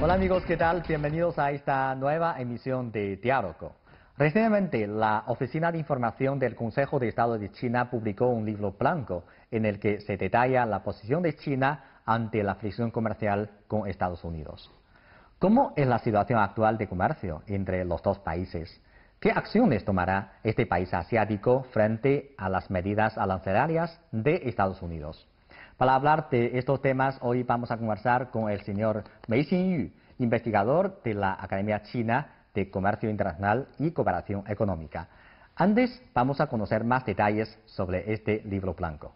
Hola amigos, ¿qué tal? Bienvenidos a esta nueva emisión de Diálogo. Recientemente, la Oficina de Información del Consejo de Estado de China publicó un libro blanco en el que se detalla la posición de China ante la fricción comercial con Estados Unidos. ¿Cómo es la situación actual de comercio entre los dos países? ¿Qué acciones tomará este país asiático frente a las medidas arancelarias de Estados Unidos? Para hablar de estos temas, hoy vamos a conversar con el señor Mei Xinyu, investigador de la Academia China de Comercio Internacional y Cooperación Económica. Antes, vamos a conocer más detalles sobre este libro blanco.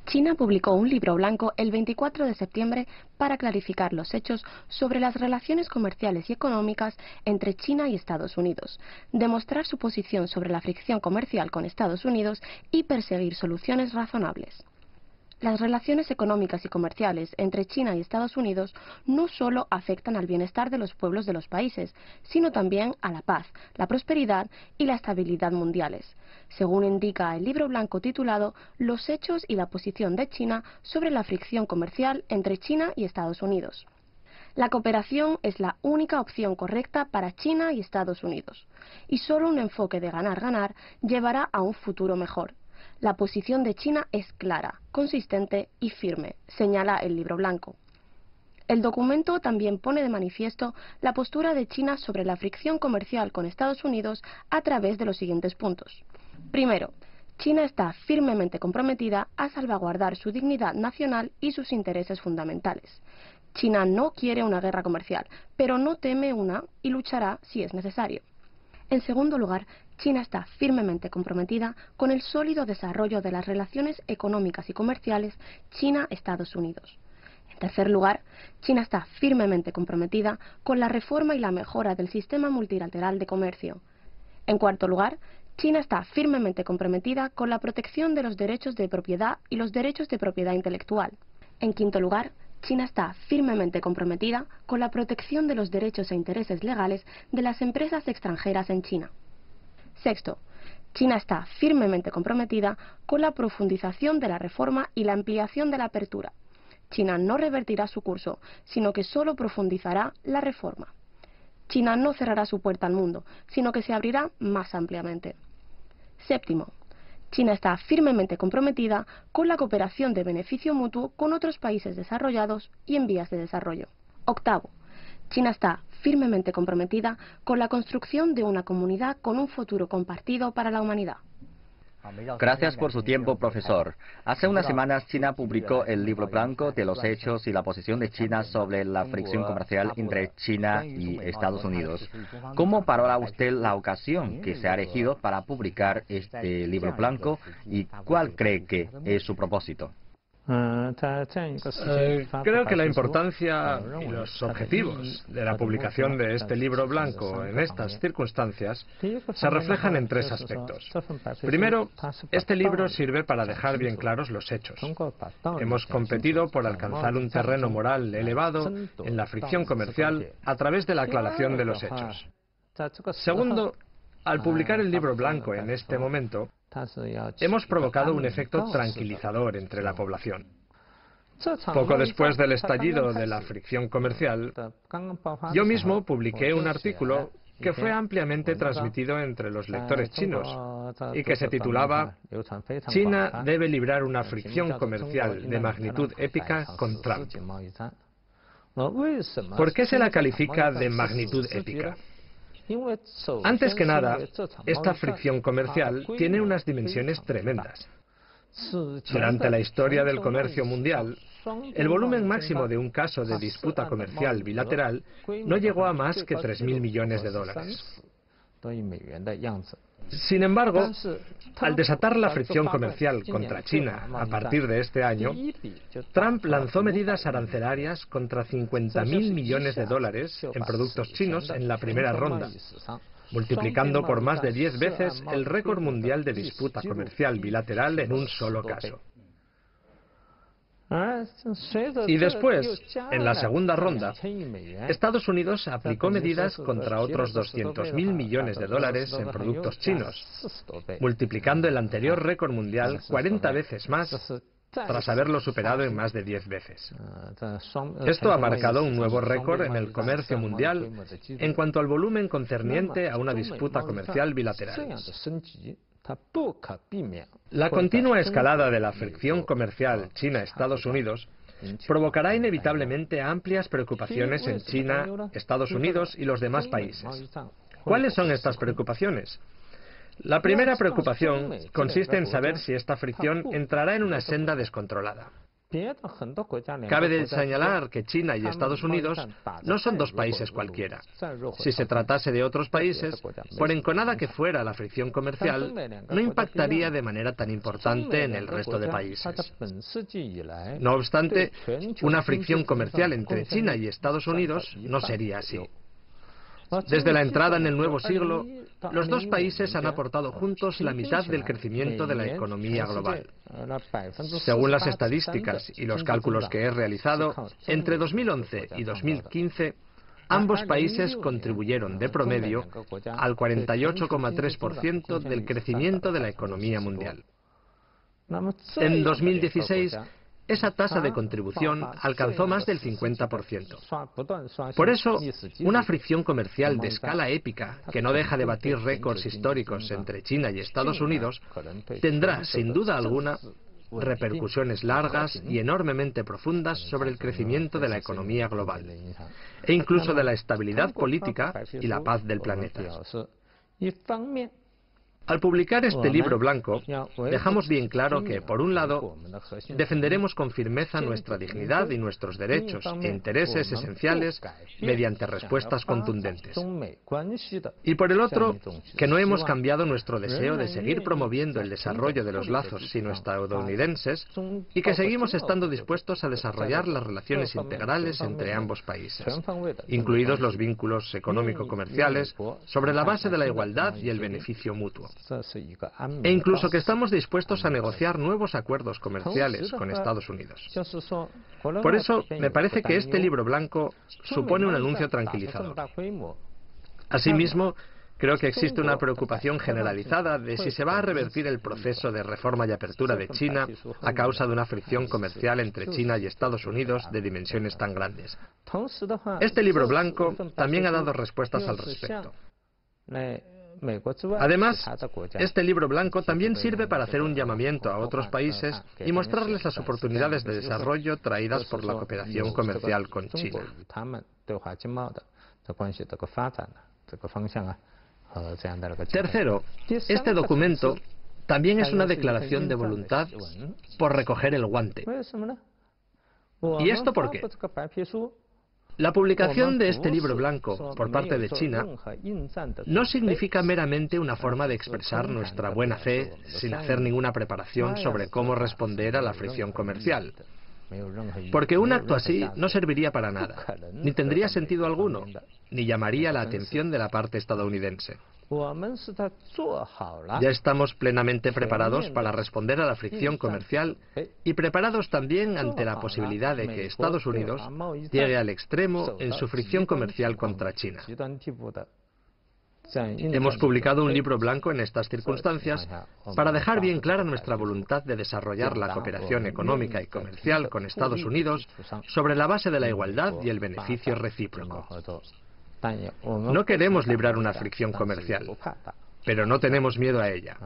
China publicó un libro blanco el 24 de septiembre para clarificar los hechos sobre las relaciones comerciales y económicas entre China y Estados Unidos, demostrar su posición sobre la fricción comercial con Estados Unidos y perseguir soluciones razonables. Las relaciones económicas y comerciales entre China y Estados Unidos no solo afectan al bienestar de los pueblos de los países, sino también a la paz, la prosperidad y la estabilidad mundiales, según indica el libro blanco titulado Los hechos y la posición de China sobre la fricción comercial entre China y Estados Unidos. La cooperación es la única opción correcta para China y Estados Unidos, y solo un enfoque de ganar-ganar llevará a un futuro mejor. La posición de China es clara, consistente y firme, señala el libro blanco. El documento también pone de manifiesto la postura de China sobre la fricción comercial con Estados Unidos a través de los siguientes puntos. Primero, China está firmemente comprometida a salvaguardar su dignidad nacional y sus intereses fundamentales. China no quiere una guerra comercial, pero no teme una y luchará si es necesario. En segundo lugar, China está firmemente comprometida con el sólido desarrollo de las relaciones económicas y comerciales China-Estados Unidos. En tercer lugar, China está firmemente comprometida con la reforma y la mejora del sistema multilateral de comercio. En cuarto lugar, China está firmemente comprometida con la protección de los derechos de propiedad y los derechos de propiedad intelectual. En quinto lugar, China está firmemente comprometida con la protección de los derechos e intereses legales de las empresas extranjeras en China. Sexto, China está firmemente comprometida con la profundización de la reforma y la ampliación de la apertura. China no revertirá su curso, sino que solo profundizará la reforma. China no cerrará su puerta al mundo, sino que se abrirá más ampliamente. Séptimo, China está firmemente comprometida con la cooperación de beneficio mutuo con otros países desarrollados y en vías de desarrollo. Octavo, China está firmemente comprometida con la construcción de una comunidad con un futuro compartido para la humanidad. Gracias por su tiempo, profesor. Hace unas semanas China publicó el libro blanco de los hechos y la posición de China sobre la fricción comercial entre China y Estados Unidos. ¿Cómo valora usted la ocasión que se ha elegido para publicar este libro blanco y cuál cree que es su propósito? Creo que la importancia y los objetivos de la publicación de este libro blanco en estas circunstancias se reflejan en tres aspectos. Primero, este libro sirve para dejar bien claros los hechos. Hemos competido por alcanzar un terreno moral elevado en la fricción comercial a través de la aclaración de los hechos. Segundo, al publicar el libro blanco en este momento, hemos provocado un efecto tranquilizador entre la población. Poco después del estallido de la fricción comercial, yo mismo publiqué un artículo que fue ampliamente transmitido entre los lectores chinos y que se titulaba «China debe librar una fricción comercial de magnitud épica con Trump». ¿Por qué se la califica de magnitud épica? Antes que nada, esta fricción comercial tiene unas dimensiones tremendas. Durante la historia del comercio mundial, el volumen máximo de un caso de disputa comercial bilateral no llegó a más que 3.000 millones de dólares. Sin embargo, al desatar la fricción comercial contra China a partir de este año, Trump lanzó medidas arancelarias contra 50.000 millones de dólares en productos chinos en la primera ronda, multiplicando por más de 10 veces el récord mundial de disputa comercial bilateral en un solo caso. Y después, en la segunda ronda, Estados Unidos aplicó medidas contra otros 200.000 millones de dólares en productos chinos, multiplicando el anterior récord mundial 40 veces más tras haberlo superado en más de 10 veces. Esto ha marcado un nuevo récord en el comercio mundial en cuanto al volumen concerniente a una disputa comercial bilateral. La continua escalada de la fricción comercial China-Estados Unidos provocará inevitablemente amplias preocupaciones en China, Estados Unidos y los demás países. ¿Cuáles son estas preocupaciones? La primera preocupación consiste en saber si esta fricción entrará en una senda descontrolada. Cabe señalar que China y Estados Unidos no son dos países cualquiera. Si se tratase de otros países, por enconada que fuera la fricción comercial, no impactaría de manera tan importante en el resto de países. No obstante, una fricción comercial entre China y Estados Unidos no sería así. Desde la entrada en el nuevo siglo, los dos países han aportado juntos la mitad del crecimiento de la economía global. Según las estadísticas y los cálculos que he realizado, entre 2011 y 2015, ambos países contribuyeron de promedio al 48,3% del crecimiento de la economía mundial. En 2016, esa tasa de contribución alcanzó más del 50%. Por eso, una fricción comercial de escala épica, que no deja de batir récords históricos entre China y Estados Unidos, tendrá, sin duda alguna, repercusiones largas y enormemente profundas sobre el crecimiento de la economía global, e incluso de la estabilidad política y la paz del planeta. Al publicar este libro blanco, dejamos bien claro que, por un lado, defenderemos con firmeza nuestra dignidad y nuestros derechos e intereses esenciales mediante respuestas contundentes. Y por el otro, que no hemos cambiado nuestro deseo de seguir promoviendo el desarrollo de los lazos sino-estadounidenses y que seguimos estando dispuestos a desarrollar las relaciones integrales entre ambos países, incluidos los vínculos económico-comerciales, sobre la base de la igualdad y el beneficio mutuo. E incluso que estamos dispuestos a negociar nuevos acuerdos comerciales con Estados Unidos. Por eso, me parece que este libro blanco supone un anuncio tranquilizador. Asimismo, creo que existe una preocupación generalizada de si se va a revertir el proceso de reforma y apertura de China a causa de una fricción comercial entre China y Estados Unidos de dimensiones tan grandes. Este libro blanco también ha dado respuestas al respecto. Además, este libro blanco también sirve para hacer un llamamiento a otros países y mostrarles las oportunidades de desarrollo traídas por la cooperación comercial con China. Tercero, este documento también es una declaración de voluntad por recoger el guante. ¿Y esto por qué? La publicación de este libro blanco por parte de China no significa meramente una forma de expresar nuestra buena fe sin hacer ninguna preparación sobre cómo responder a la fricción comercial. Porque un acto así no serviría para nada, ni tendría sentido alguno, ni llamaría la atención de la parte estadounidense. Ya estamos plenamente preparados para responder a la fricción comercial y preparados también ante la posibilidad de que Estados Unidos llegue al extremo en su fricción comercial contra China. Hemos publicado un libro blanco en estas circunstancias para dejar bien clara nuestra voluntad de desarrollar la cooperación económica y comercial con Estados Unidos sobre la base de la igualdad y el beneficio recíproco. No queremos librar una fricción comercial, pero no tenemos miedo a ella.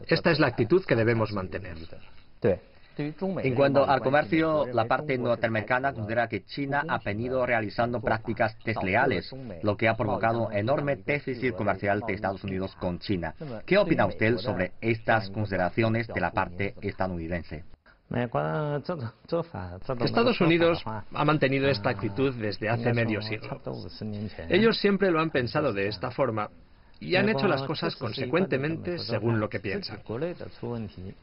Esta es la actitud que debemos mantener. En cuanto al comercio, la parte norteamericana considera que China ha venido realizando prácticas desleales, lo que ha provocado enorme déficit comercial de Estados Unidos con China. ¿Qué opina usted sobre estas consideraciones de la parte estadounidense? Estados Unidos ha mantenido esta actitud desde hace medio siglo. Ellos siempre lo han pensado de esta forma y han hecho las cosas consecuentemente según lo que piensan.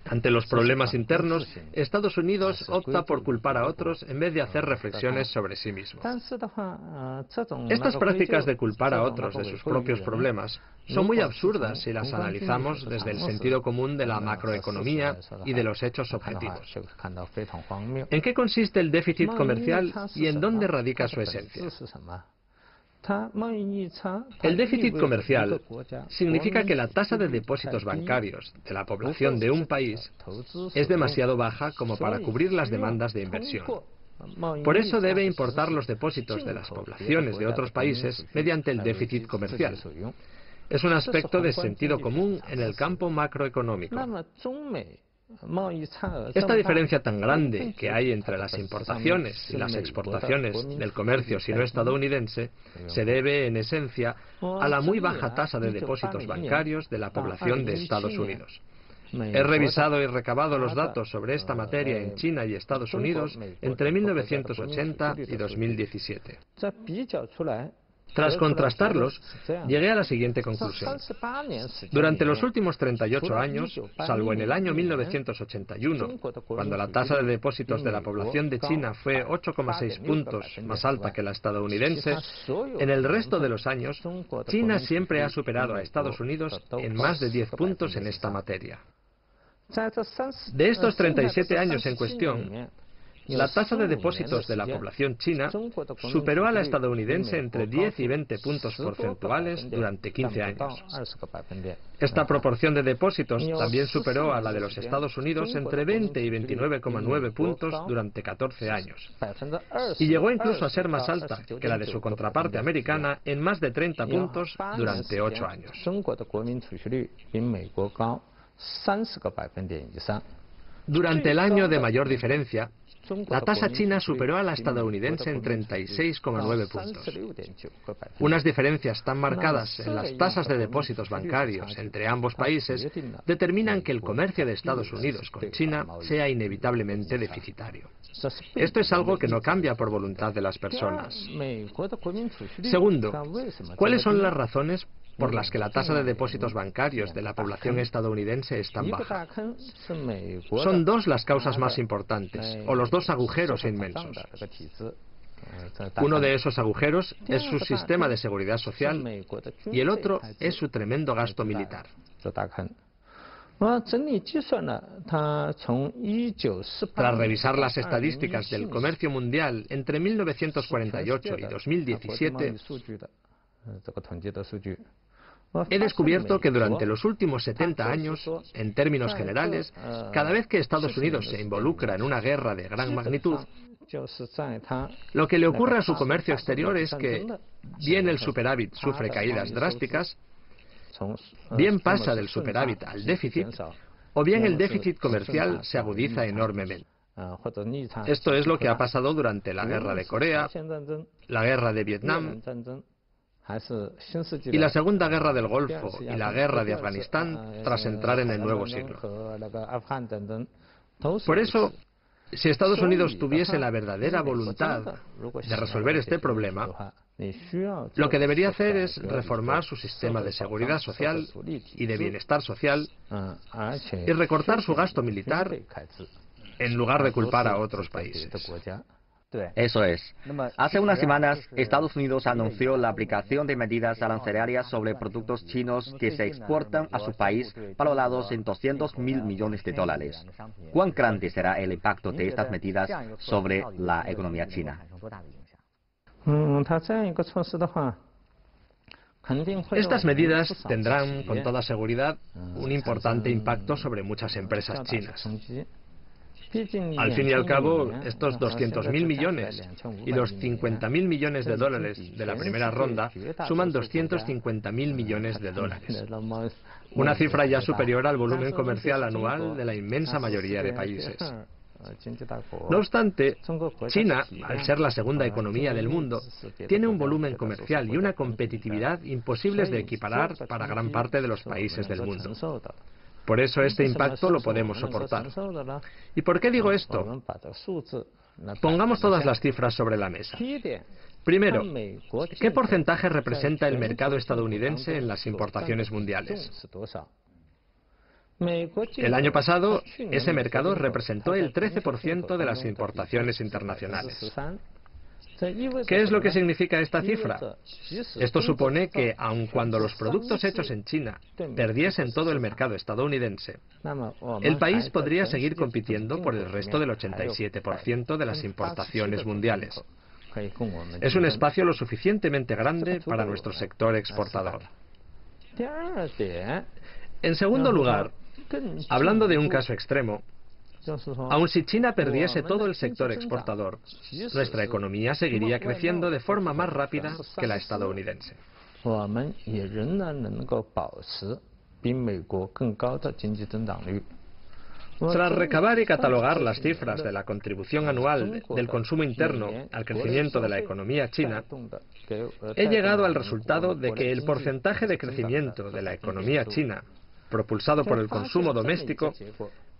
Ante los problemas internos, Estados Unidos opta por culpar a otros en vez de hacer reflexiones sobre sí mismo. Estas prácticas de culpar a otros de sus propios problemas son muy absurdas si las analizamos desde el sentido común de la macroeconomía y de los hechos objetivos. ¿En qué consiste el déficit comercial y en dónde radica su esencia? El déficit comercial significa que la tasa de depósitos bancarios de la población de un país es demasiado baja como para cubrir las demandas de inversión. Por eso debe importar los depósitos de las poblaciones de otros países mediante el déficit comercial. Es un aspecto de sentido común en el campo macroeconómico. Esta diferencia tan grande que hay entre las importaciones y las exportaciones del comercio sino estadounidense se debe, en esencia, a la muy baja tasa de depósitos bancarios de la población de Estados Unidos. He revisado y recabado los datos sobre esta materia en China y Estados Unidos entre 1980 y 2017. Tras contrastarlos, llegué a la siguiente conclusión. Durante los últimos 38 años, salvo en el año 1981, cuando la tasa de depósitos de la población de China fue 8,6 puntos más alta que la estadounidense, en el resto de los años, China siempre ha superado a Estados Unidos en más de 10 puntos en esta materia. De estos 37 años en cuestión, la tasa de depósitos de la población china superó a la estadounidense entre 10 y 20 puntos porcentuales durante 15 años. Esta proporción de depósitos también superó a la de los Estados Unidos entre 20 y 29,9 puntos durante 14 años. Y llegó incluso a ser más alta que la de su contraparte americana en más de 30 puntos durante 8 años. Durante el año de mayor diferencia, la tasa china superó a la estadounidense en 36,9 puntos. Unas diferencias tan marcadas en las tasas de depósitos bancarios entre ambos países determinan que el comercio de Estados Unidos con China sea inevitablemente deficitario. Esto es algo que no cambia por voluntad de las personas. Segundo, ¿cuáles son las razones por las que la tasa de depósitos bancarios de la población estadounidense es tan baja? Son dos las causas más importantes, o los dos agujeros inmensos. Uno de esos agujeros es su sistema de seguridad social y el otro es su tremendo gasto militar. Tras revisar las estadísticas del comercio mundial entre 1948 y 2017, he descubierto que durante los últimos 70 años, en términos generales, cada vez que Estados Unidos se involucra en una guerra de gran magnitud, lo que le ocurre a su comercio exterior es que, bien el superávit sufre caídas drásticas, bien pasa del superávit al déficit, o bien el déficit comercial se agudiza enormemente. Esto es lo que ha pasado durante la guerra de Corea, la guerra de Vietnam, y la Segunda Guerra del Golfo y la Guerra de Afganistán tras entrar en el nuevo siglo. Por eso, si Estados Unidos tuviese la verdadera voluntad de resolver este problema, lo que debería hacer es reformar su sistema de seguridad social y de bienestar social y recortar su gasto militar en lugar de culpar a otros países. Eso es. Hace unas semanas, Estados Unidos anunció la aplicación de medidas arancelarias sobre productos chinos que se exportan a su país valorados en 200.000 millones de dólares. ¿Cuán grande será el impacto de estas medidas sobre la economía china? Estas medidas tendrán, con toda seguridad, un importante impacto sobre muchas empresas chinas. Al fin y al cabo, estos 200.000 millones y los 50.000 millones de dólares de la primera ronda suman 250.000 millones de dólares. Una cifra ya superior al volumen comercial anual de la inmensa mayoría de países. No obstante, China, al ser la segunda economía del mundo, tiene un volumen comercial y una competitividad imposibles de equiparar para gran parte de los países del mundo. Por eso este impacto lo podemos soportar. ¿Y por qué digo esto? Pongamos todas las cifras sobre la mesa. Primero, ¿qué porcentaje representa el mercado estadounidense en las importaciones mundiales? El año pasado, ese mercado representó el 13% de las importaciones internacionales. ¿Qué es lo que significa esta cifra? Esto supone que, aun cuando los productos hechos en China perdiesen todo el mercado estadounidense, el país podría seguir compitiendo por el resto del 87% de las importaciones mundiales. Es un espacio lo suficientemente grande para nuestro sector exportador. En segundo lugar, hablando de un caso extremo, aun si China perdiese todo el sector exportador, nuestra economía seguiría creciendo de forma más rápida que la estadounidense. Tras recabar y catalogar las cifras de la contribución anual del consumo interno al crecimiento de la economía china, he llegado al resultado de que el porcentaje de crecimiento de la economía china, propulsado por el consumo doméstico,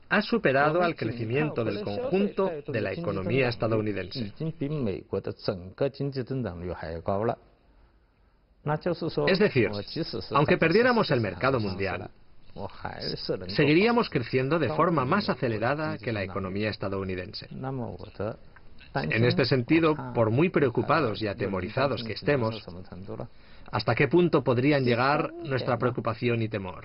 ha superado al crecimiento del conjunto de la economía estadounidense. Es decir, aunque perdiéramos el mercado mundial, seguiríamos creciendo de forma más acelerada que la economía estadounidense. En este sentido, por muy preocupados y atemorizados que estemos, ¿hasta qué punto podrían llegar nuestra preocupación y temor?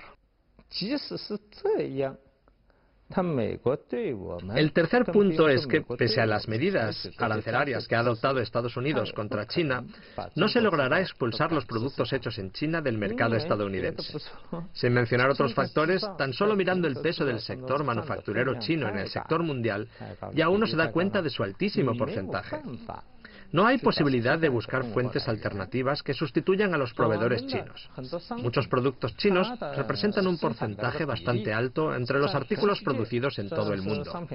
El tercer punto es que, pese a las medidas arancelarias que ha adoptado Estados Unidos contra China, no se logrará expulsar los productos hechos en China del mercado estadounidense. Sin mencionar otros factores, tan solo mirando el peso del sector manufacturero chino en el sector mundial, ya uno se da cuenta de su altísimo porcentaje. No hay posibilidad de buscar fuentes alternativas que sustituyan a los proveedores chinos. Muchos productos chinos representan un porcentaje bastante alto entre los artículos producidos en todo el mundo.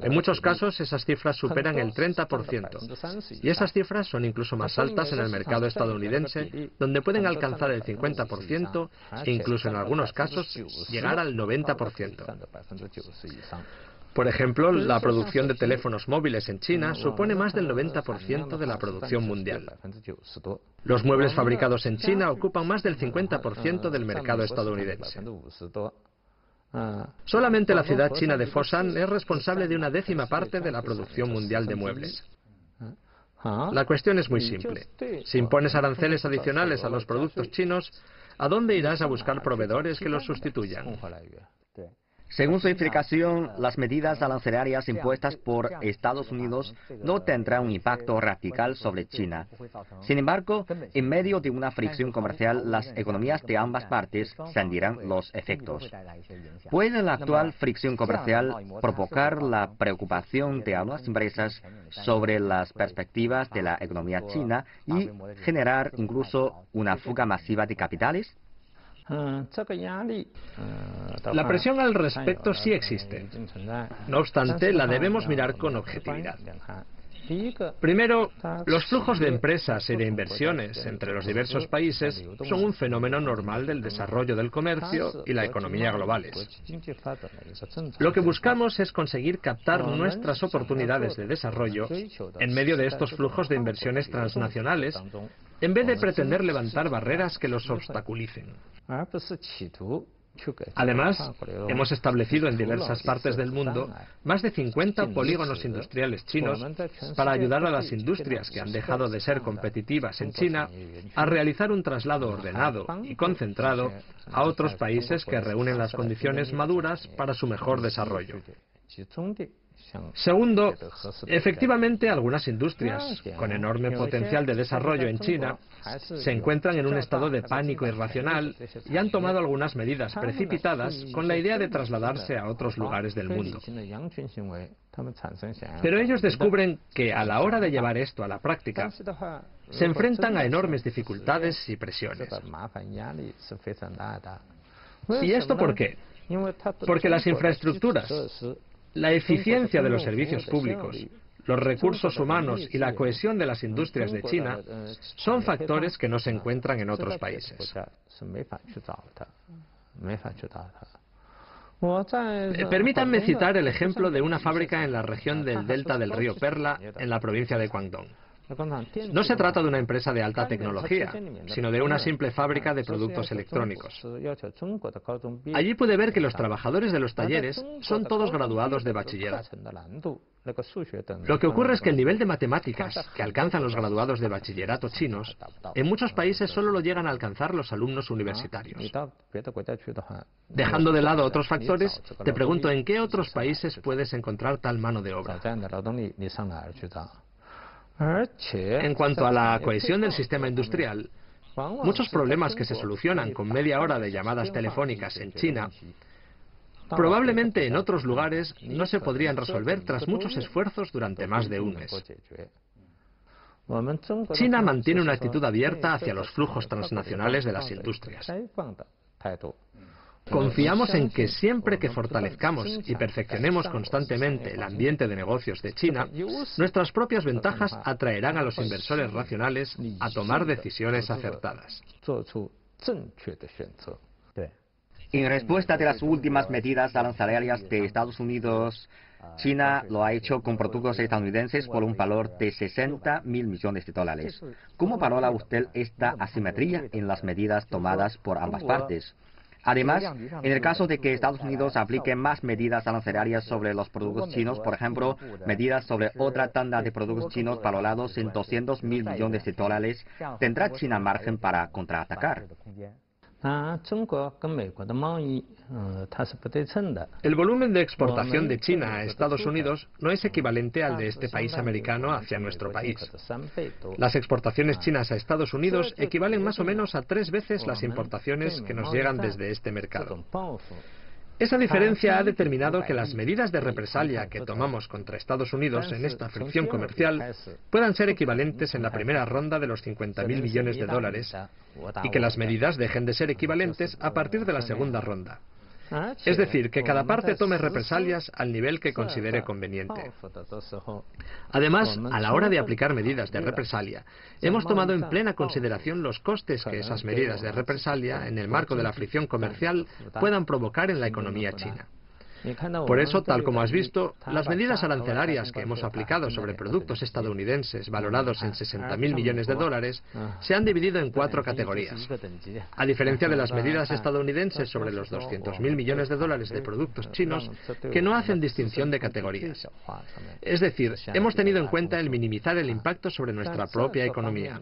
En muchos casos esas cifras superan el 30%, y esas cifras son incluso más altas en el mercado estadounidense, donde pueden alcanzar el 50% e incluso en algunos casos llegar al 90%. Por ejemplo, la producción de teléfonos móviles en China supone más del 90% de la producción mundial. Los muebles fabricados en China ocupan más del 50% del mercado estadounidense. Solamente la ciudad china de Foshan es responsable de una décima parte de la producción mundial de muebles. La cuestión es muy simple. Si impones aranceles adicionales a los productos chinos, ¿a dónde irás a buscar proveedores que los sustituyan? Según su explicación, las medidas arancelarias impuestas por Estados Unidos no tendrán un impacto radical sobre China. Sin embargo, en medio de una fricción comercial, las economías de ambas partes sentirán los efectos. ¿Puede la actual fricción comercial provocar la preocupación de algunas empresas sobre las perspectivas de la economía china y generar incluso una fuga masiva de capitales? La presión al respecto sí existe. No obstante, la debemos mirar con objetividad. Primero, los flujos de empresas y de inversiones entre los diversos países son un fenómeno normal del desarrollo del comercio y la economía globales. Lo que buscamos es conseguir captar nuestras oportunidades de desarrollo en medio de estos flujos de inversiones transnacionales, en vez de pretender levantar barreras que los obstaculicen. Además, hemos establecido en diversas partes del mundo más de 50 polígonos industriales chinos para ayudar a las industrias que han dejado de ser competitivas en China a realizar un traslado ordenado y concentrado a otros países que reúnen las condiciones maduras para su mejor desarrollo. Segundo, efectivamente algunas industrias con enorme potencial de desarrollo en China se encuentran en un estado de pánico irracional y han tomado algunas medidas precipitadas con la idea de trasladarse a otros lugares del mundo. Pero ellos descubren que a la hora de llevar esto a la práctica, se enfrentan a enormes dificultades y presiones. ¿Y esto por qué? Porque las infraestructuras, la eficiencia de los servicios públicos, los recursos humanos y la cohesión de las industrias de China son factores que no se encuentran en otros países. Permítanme citar el ejemplo de una fábrica en la región del delta del río Perla, en la provincia de Guangdong. No se trata de una empresa de alta tecnología, sino de una simple fábrica de productos electrónicos. Allí pude ver que los trabajadores de los talleres son todos graduados de bachillerato. Lo que ocurre es que el nivel de matemáticas que alcanzan los graduados de bachillerato chinos, en muchos países solo lo llegan a alcanzar los alumnos universitarios. Dejando de lado otros factores, te pregunto, ¿en qué otros países puedes encontrar tal mano de obra? En cuanto a la cohesión del sistema industrial, muchos problemas que se solucionan con media hora de llamadas telefónicas en China, probablemente en otros lugares no se podrían resolver tras muchos esfuerzos durante más de un mes. China mantiene una actitud abierta hacia los flujos transnacionales de las industrias. Confiamos en que siempre que fortalezcamos y perfeccionemos constantemente el ambiente de negocios de China, nuestras propias ventajas atraerán a los inversores racionales a tomar decisiones acertadas. En respuesta de las últimas medidas arancelarias de Estados Unidos, China lo ha hecho con productos estadounidenses por un valor de 60.000 millones de dólares. ¿Cómo valora usted esta asimetría en las medidas tomadas por ambas partes? Además, en el caso de que Estados Unidos aplique más medidas arancelarias sobre los productos chinos, por ejemplo, medidas sobre otra tanda de productos chinos valorados en 200.000 millones de dólares, ¿tendrá China margen para contraatacar? El volumen de exportación de China a Estados Unidos no es equivalente al de este país americano hacia nuestro país. Las exportaciones chinas a Estados Unidos equivalen más o menos a 3 veces las importaciones que nos llegan desde este mercado. Esa diferencia ha determinado que las medidas de represalia que tomamos contra Estados Unidos en esta fricción comercial puedan ser equivalentes en la primera ronda de los 50.000 millones de dólares y que las medidas dejen de ser equivalentes a partir de la segunda ronda. Es decir, que cada parte tome represalias al nivel que considere conveniente. Además, a la hora de aplicar medidas de represalia, hemos tomado en plena consideración los costes que esas medidas de represalia, en el marco de la fricción comercial, puedan provocar en la economía china. Por eso, tal como has visto, las medidas arancelarias que hemos aplicado sobre productos estadounidenses valorados en 60.000 millones de dólares se han dividido en 4 categorías. A diferencia de las medidas estadounidenses sobre los 200.000 millones de dólares de productos chinos, que no hacen distinción de categorías. Es decir, hemos tenido en cuenta el minimizar el impacto sobre nuestra propia economía.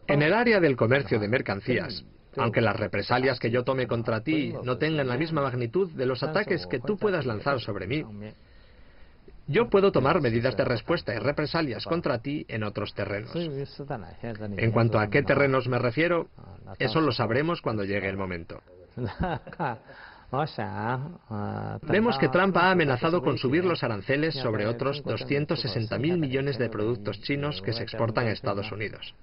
En el área del comercio de mercancías, aunque las represalias que yo tome contra ti no tengan la misma magnitud de los ataques que tú puedas lanzar sobre mí, yo puedo tomar medidas de respuesta y represalias contra ti en otros terrenos. En cuanto a qué terrenos me refiero, eso lo sabremos cuando llegue el momento. Vemos que Trump ha amenazado con subir los aranceles sobre otros 260.000 millones de productos chinos que se exportan a Estados Unidos.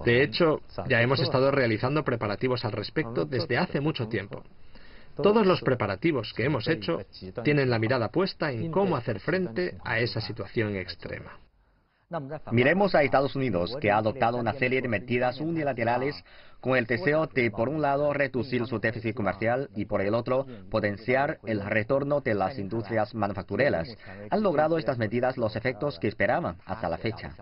De hecho, ya hemos estado realizando preparativos al respecto desde hace mucho tiempo. Todos los preparativos que hemos hecho tienen la mirada puesta en cómo hacer frente a esa situación extrema. Miremos a Estados Unidos, que ha adoptado una serie de medidas unilaterales con el deseo de, por un lado, reducir su déficit comercial y, por el otro, potenciar el retorno de las industrias manufactureras. ¿Han logrado estas medidas los efectos que esperaban hasta la fecha?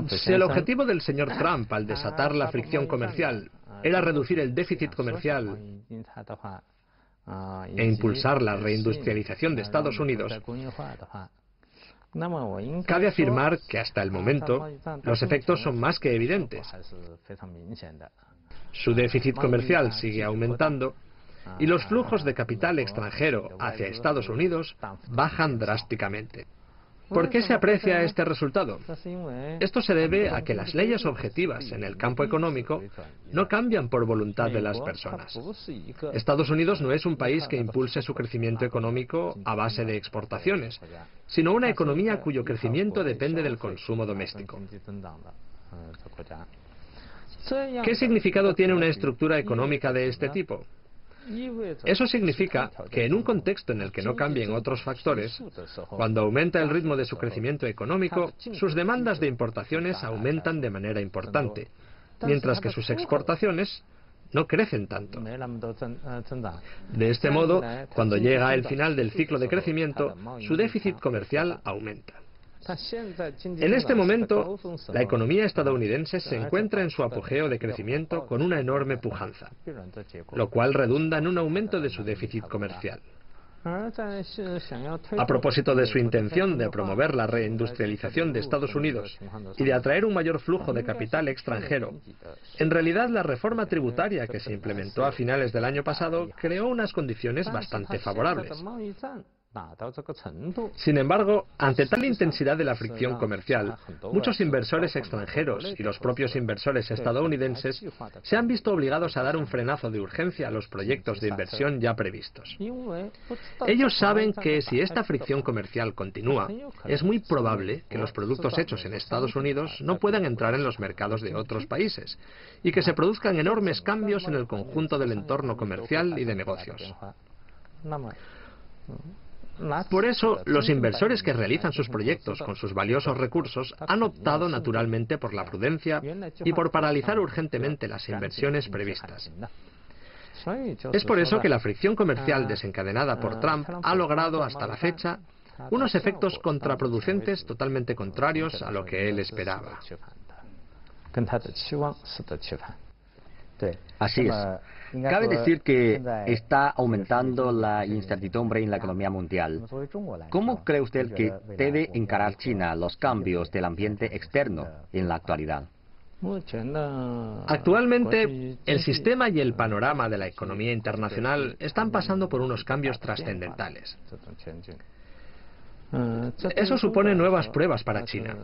Si el objetivo del señor Trump al desatar la fricción comercial era reducir el déficit comercial e impulsar la reindustrialización de Estados Unidos, cabe afirmar que hasta el momento los efectos son más que evidentes. Su déficit comercial sigue aumentando y los flujos de capital extranjero hacia Estados Unidos bajan drásticamente. ¿Por qué se aprecia este resultado? Esto se debe a que las leyes objetivas en el campo económico no cambian por voluntad de las personas. Estados Unidos no es un país que impulse su crecimiento económico a base de exportaciones, sino una economía cuyo crecimiento depende del consumo doméstico. ¿Qué significado tiene una estructura económica de este tipo? Eso significa que en un contexto en el que no cambien otros factores, cuando aumenta el ritmo de su crecimiento económico, sus demandas de importaciones aumentan de manera importante, mientras que sus exportaciones no crecen tanto. De este modo, cuando llega el final del ciclo de crecimiento, su déficit comercial aumenta. En este momento, la economía estadounidense se encuentra en su apogeo de crecimiento con una enorme pujanza, lo cual redunda en un aumento de su déficit comercial. A propósito de su intención de promover la reindustrialización de Estados Unidos y de atraer un mayor flujo de capital extranjero, en realidad la reforma tributaria que se implementó a finales del año pasado creó unas condiciones bastante favorables. Sin embargo, ante tal intensidad de la fricción comercial, muchos inversores extranjeros y los propios inversores estadounidenses se han visto obligados a dar un frenazo de urgencia a los proyectos de inversión ya previstos. Ellos saben que si esta fricción comercial continúa, es muy probable que los productos hechos en Estados Unidos no puedan entrar en los mercados de otros países y que se produzcan enormes cambios en el conjunto del entorno comercial y de negocios. Por eso, los inversores que realizan sus proyectos con sus valiosos recursos han optado naturalmente por la prudencia y por paralizar urgentemente las inversiones previstas. Es por eso que la fricción comercial desencadenada por Trump ha logrado hasta la fecha unos efectos contraproducentes totalmente contrarios a lo que él esperaba. Así es. Cabe decir que está aumentando la incertidumbre en la economía mundial. ¿Cómo cree usted que debe encarar China los cambios del ambiente externo en la actualidad? Actualmente, el sistema y el panorama de la economía internacional están pasando por unos cambios trascendentales. Eso supone nuevas pruebas para China.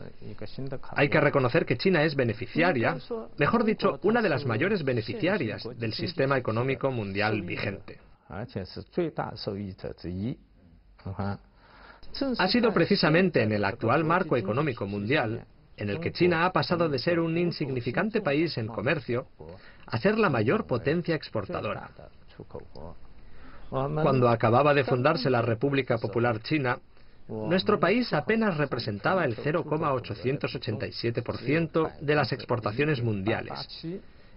Hay que reconocer que China es beneficiaria, mejor dicho, una de las mayores beneficiarias del sistema económico mundial vigente. Ha sido precisamente en el actual marco económico mundial en el que China ha pasado de ser un insignificante país en comercio a ser la mayor potencia exportadora. Cuando acababa de fundarse la República Popular China, nuestro país apenas representaba el 0,887% de las exportaciones mundiales,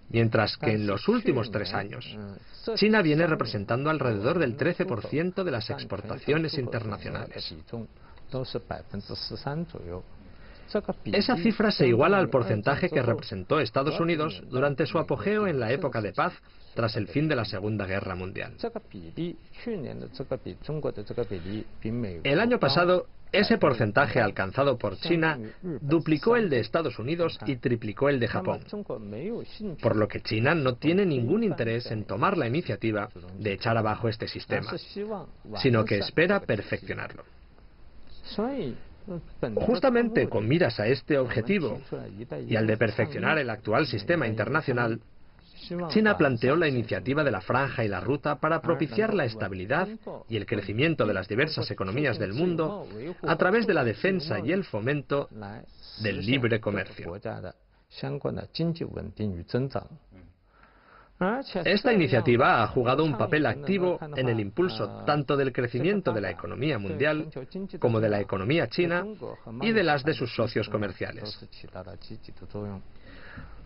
mientras que en los últimos 3 años, China viene representando alrededor del 13% de las exportaciones internacionales. Esa cifra se iguala al porcentaje que representó Estados Unidos durante su apogeo en la época de paz tras el fin de la Segunda Guerra Mundial. El año pasado, ese porcentaje alcanzado por China duplicó el de Estados Unidos y triplicó el de Japón, por lo que China no tiene ningún interés en tomar la iniciativa de echar abajo este sistema, sino que espera perfeccionarlo. Justamente con miras a este objetivo y al de perfeccionar el actual sistema internacional, China planteó la iniciativa de la Franja y la Ruta para propiciar la estabilidad y el crecimiento de las diversas economías del mundo a través de la defensa y el fomento del libre comercio. Esta iniciativa ha jugado un papel activo en el impulso tanto del crecimiento de la economía mundial como de la economía china y de las de sus socios comerciales.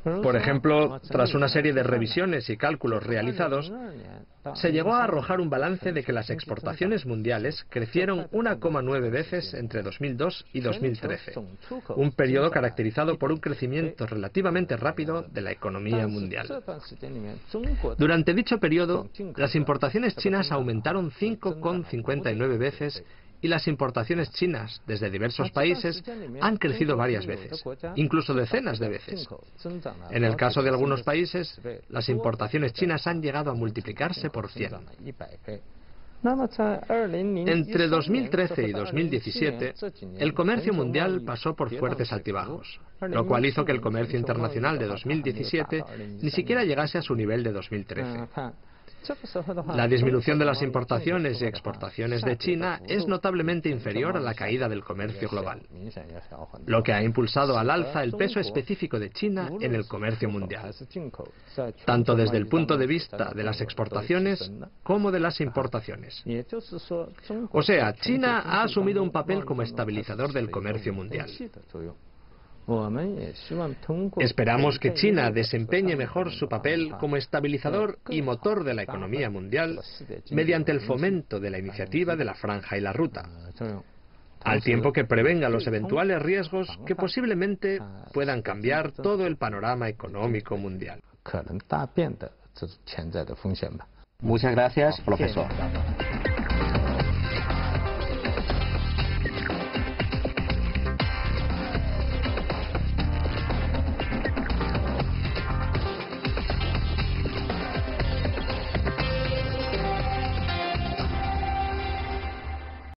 Por ejemplo, tras una serie de revisiones y cálculos realizados, se llegó a arrojar un balance de que las exportaciones mundiales crecieron 1,9 veces entre 2002 y 2013, un periodo caracterizado por un crecimiento relativamente rápido de la economía mundial. Durante dicho periodo, las importaciones chinas aumentaron 5,59 veces y las importaciones chinas desde diversos países han crecido varias veces, incluso decenas de veces. En el caso de algunos países, las importaciones chinas han llegado a multiplicarse por 100. Entre 2013 y 2017, el comercio mundial pasó por fuertes altibajos, lo cual hizo que el comercio internacional de 2017 ni siquiera llegase a su nivel de 2013. La disminución de las importaciones y exportaciones de China es notablemente inferior a la caída del comercio global, lo que ha impulsado al alza el peso específico de China en el comercio mundial, tanto desde el punto de vista de las exportaciones como de las importaciones. O sea, China ha asumido un papel como estabilizador del comercio mundial. Esperamos que China desempeñe mejor su papel como estabilizador y motor de la economía mundial mediante el fomento de la iniciativa de la Franja y la Ruta, al tiempo que prevenga los eventuales riesgos que posiblemente puedan cambiar todo el panorama económico mundial. Muchas gracias, profesor.